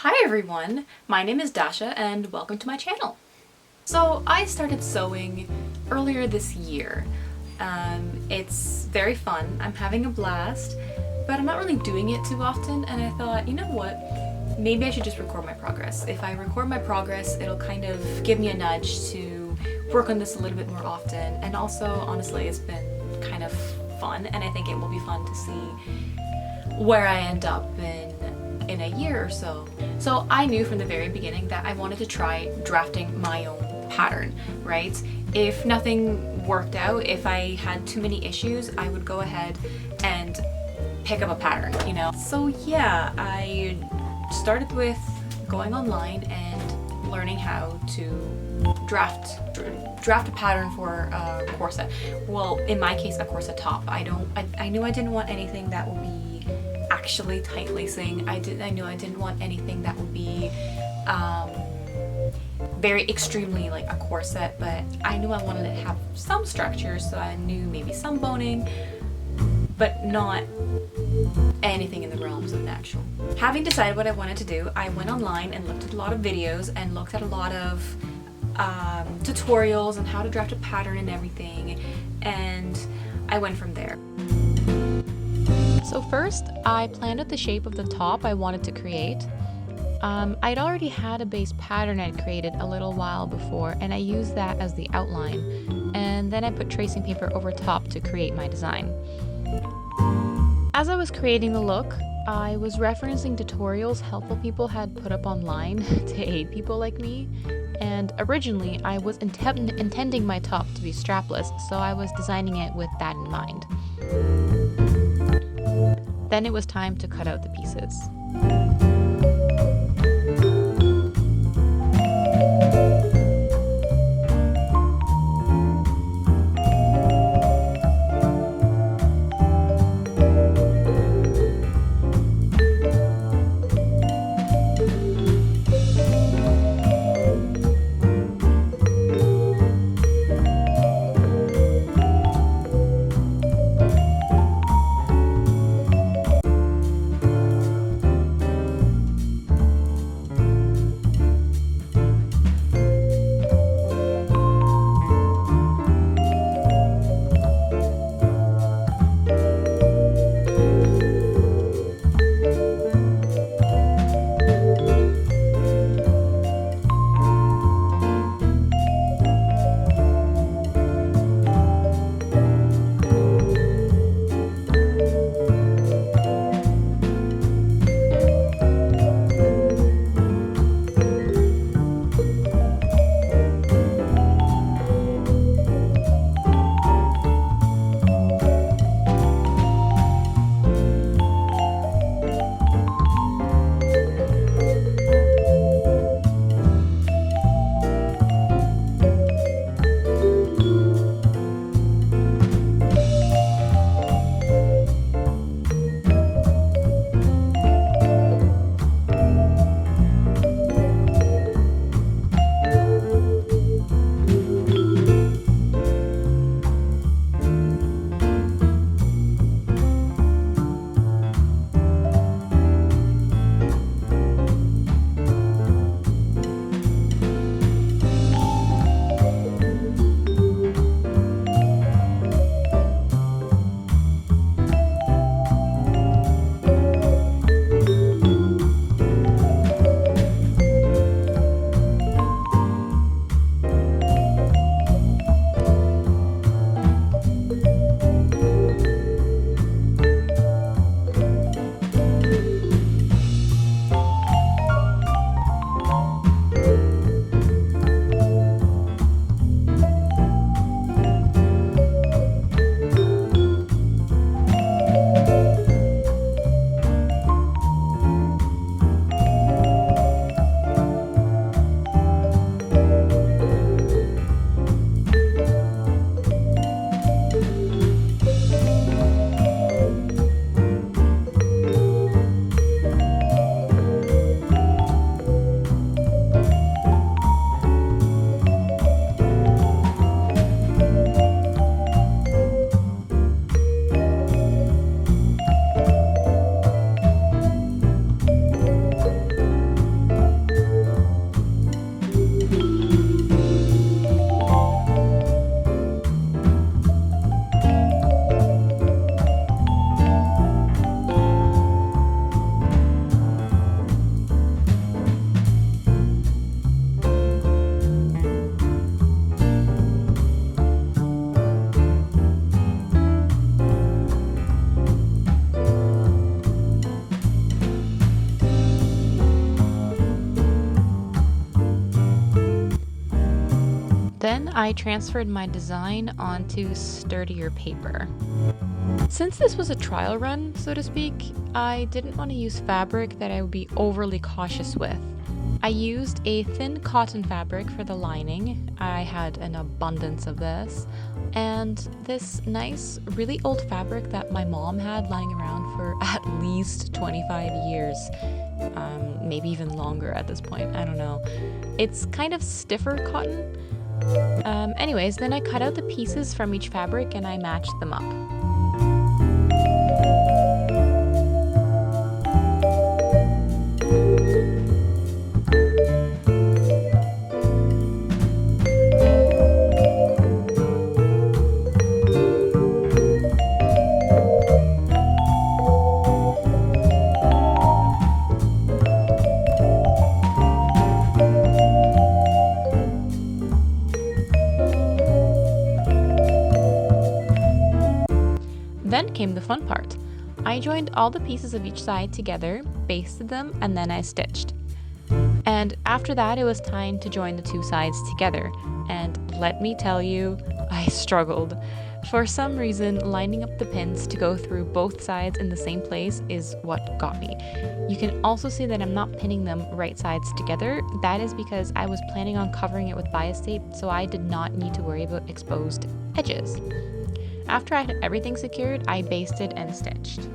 Hi everyone, my name is Dasha and welcome to my channel. So I started sewing earlier this year. It's very fun, I'm having a blast, but I'm not really doing it too often, and I thought, you know what, maybe I should just record my progress. If I record my progress, it'll kind of give me a nudge to work on this a little bit more often, and also honestly it's been kind of fun, and I think it will be fun to see where I end up in a year or so. So I knew from the very beginning that I wanted to try drafting my own pattern, right? If nothing worked out, if I had too many issues, I would go ahead and pick up a pattern, you know? So yeah, I started with going online and learning how to draft a pattern for a corset. Well, in my case, a corset top. I knew I didn't want anything that would be actually tight lacing. I knew I didn't want anything that would be very extremely like a corset, but I knew I wanted to have some structure, so I knew maybe some boning, but not anything in the realms of natural. Having decided what I wanted to do, I went online and looked at a lot of videos and looked at a lot of tutorials on how to draft a pattern and everything, and I went from there. So first, I planned out the shape of the top I wanted to create. I'd already had a base pattern I'd created a little while before, and I used that as the outline, and then I put tracing paper over top to create my design. As I was creating the look, I was referencing tutorials helpful people had put up online to aid people like me, and originally I was intending my top to be strapless, so I was designing it with that in mind. Then it was time to cut out the pieces. Then I transferred my design onto sturdier paper. Since this was a trial run, so to speak, I didn't want to use fabric that I would be overly cautious with. I used a thin cotton fabric for the lining. I had an abundance of this. And this nice, really old fabric that my mom had lying around for at least 25 years. Maybe even longer at this point, I don't know. It's kind of stiffer cotton. Anyways, then I cut out the pieces from each fabric and I matched them up. Then came the fun part. I joined all the pieces of each side together, basted them, and then I stitched. And after that, it was time to join the two sides together. And let me tell you, I struggled. For some reason, lining up the pins to go through both sides in the same place is what got me. You can also see that I'm not pinning them right sides together. That is because I was planning on covering it with bias tape, so I did not need to worry about exposed edges. After I had everything secured, I basted and stitched.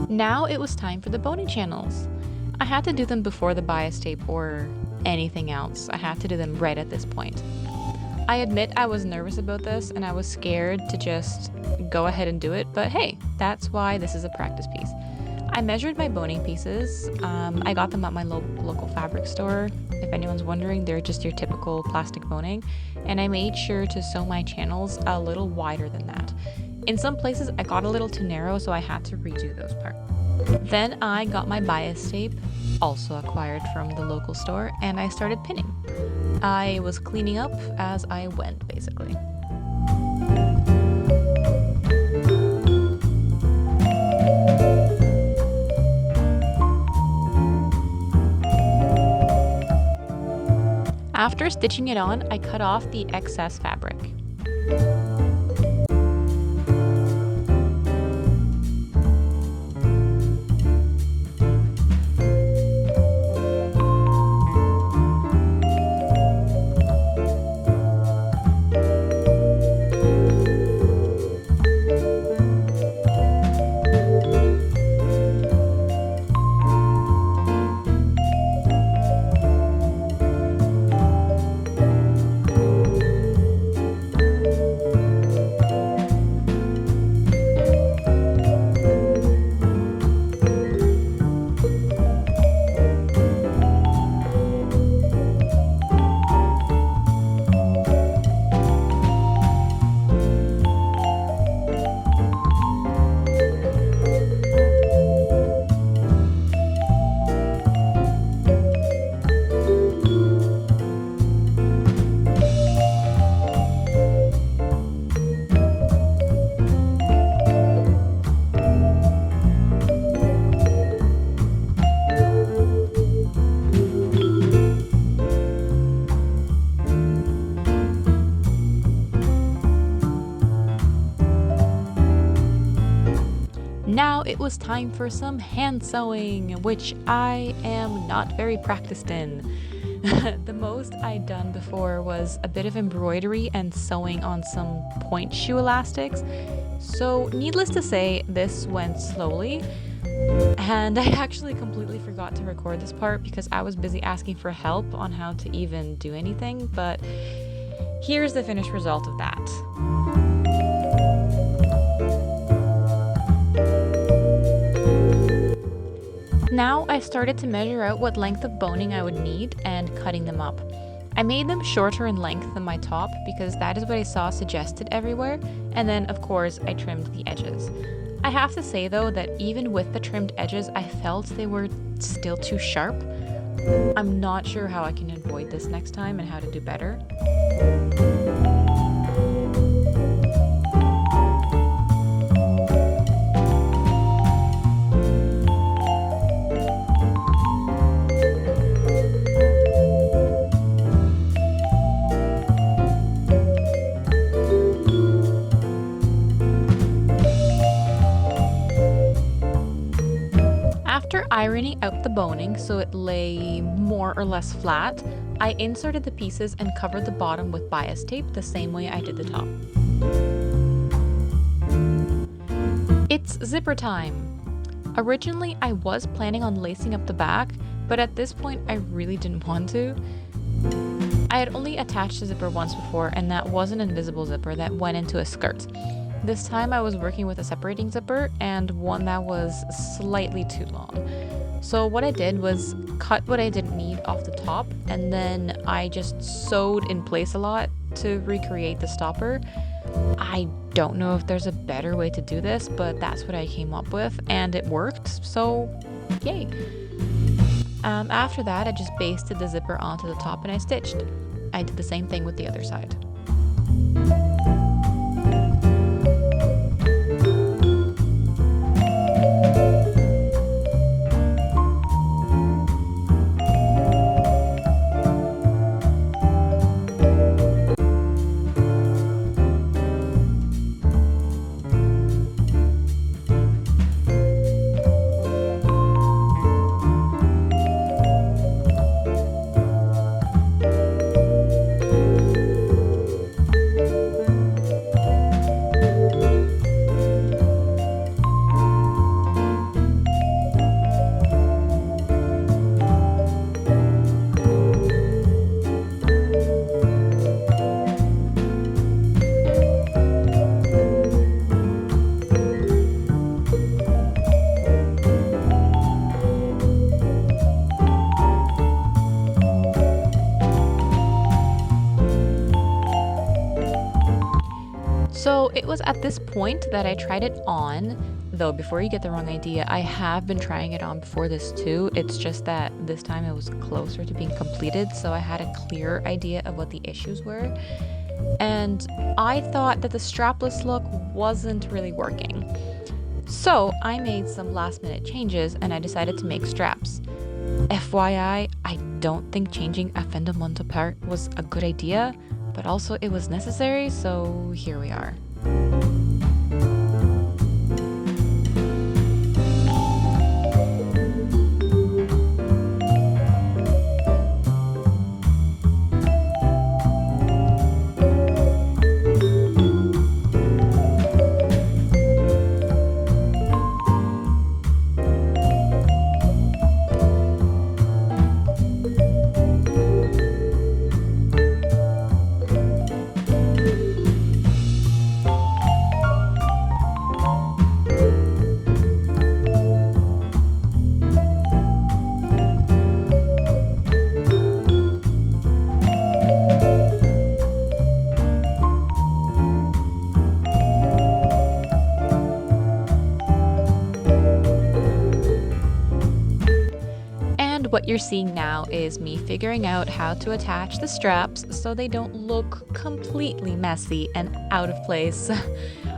Now it was time for the boning channels. I had to do them before the bias tape or anything else. I had to do them right at this point. I admit I was nervous about this and I was scared to just go ahead and do it, but hey, that's why this is a practice piece. I measured my boning pieces. I got them at my local fabric store. If anyone's wondering, they're just your typical plastic boning. And I made sure to sew my channels a little wider than that. In some places, I got a little too narrow, so I had to redo those parts. Then I got my bias tape, also acquired from the local store, and I started pinning. I was cleaning up as I went, basically. After stitching it on, I cut off the excess fabric. Now it was time for some hand sewing, which I am not very practiced in. The most I'd done before was a bit of embroidery and sewing on some point shoe elastics. So needless to say, this went slowly. And I actually completely forgot to record this part because I was busy asking for help on how to even do anything, but here's the finished result of that. Now I started to measure out what length of boning I would need and cutting them up. I made them shorter in length than my top because that is what I saw suggested everywhere, and then of course I trimmed the edges. I have to say though that even with the trimmed edges, I felt they were still too sharp. I'm not sure how I can avoid this next time and how to do better. After ironing out the boning so it lay more or less flat, I inserted the pieces and covered the bottom with bias tape the same way I did the top. It's zipper time! Originally, I was planning on lacing up the back, but at this point I really didn't want to. I had only attached a zipper once before, and that was an invisible zipper that went into a skirt. This time I was working with a separating zipper and one that was slightly too long. So what I did was cut what I didn't need off the top, and then I just sewed in place a lot to recreate the stopper. I don't know if there's a better way to do this, but that's what I came up with and it worked, so yay. After that I just basted the zipper onto the top and I stitched. I did the same thing with the other side. So it was at this point that I tried it on, though before you get the wrong idea, I have been trying it on before this too. It's just that this time it was closer to being completed, so I had a clearer idea of what the issues were. And I thought that the strapless look wasn't really working. So I made some last minute changes and I decided to make straps. FYI, I don't think changing a fundamental part was a good idea, but also it was necessary, so here we are. What you're seeing now is me figuring out how to attach the straps so they don't look completely messy and out of place.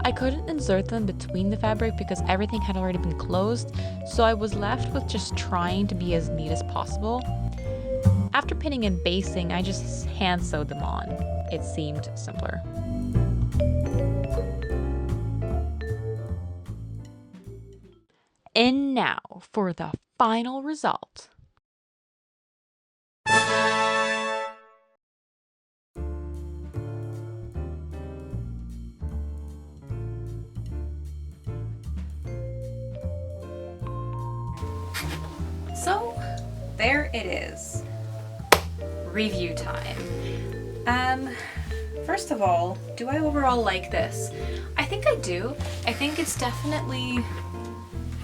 I couldn't insert them between the fabric because everything had already been closed, so I was left with just trying to be as neat as possible. After pinning and basting, I just hand sewed them on. It seemed simpler. And now for the final result. So there it is. Review time. First of all, do I overall like this? I think I do. I think it's definitely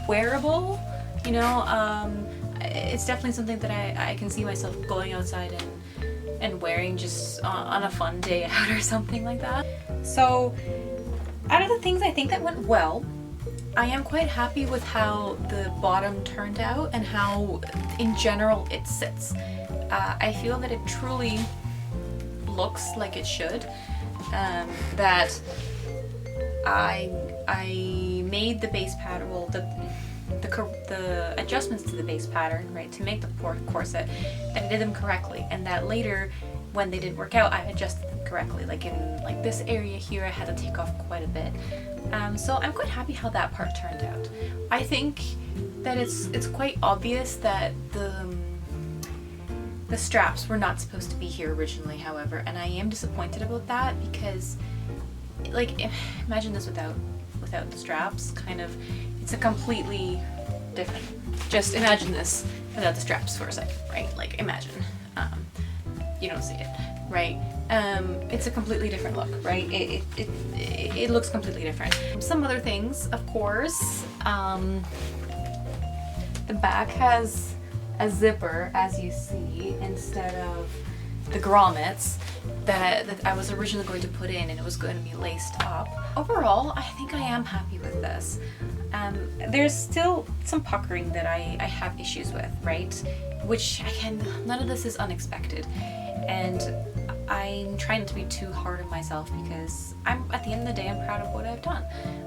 wearable. You know, it's definitely something that I can see myself going outside and wearing just on a fun day out or something like that. So out of the things I think that went well, I am quite happy with how the bottom turned out and how in general it sits. I feel that it truly looks like it should. That I made the base pattern, well, the adjustments to the base pattern, right, to make the corset, that I did them correctly, and that later when they didn't work out, I adjusted them correctly. Like in like this area here, I had to take off quite a bit. So I'm quite happy how that part turned out. I think that it's quite obvious that the straps were not supposed to be here originally, however, and I am disappointed about that because, like, imagine this without the straps. Kind of, it's a completely different. Just imagine this without the straps for a second, right? Like, imagine. You don't see it, right? It's a completely different look, right? It looks completely different. Some other things, of course. The back has a zipper, as you see, instead of the grommets that I was originally going to put in, and it was going to be laced up. Overall, I think I am happy with this. There's still some puckering that I have issues with, right? Which, again, none of this is unexpected. And I'm trying not to be too hard on myself because at the end of the day, I'm proud of what I've done.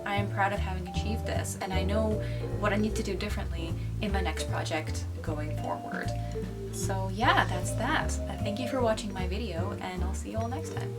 I am proud of having achieved this, and I know what I need to do differently in my next project going forward. So yeah, that's that. Thank you for watching my video, and I'll see you all next time.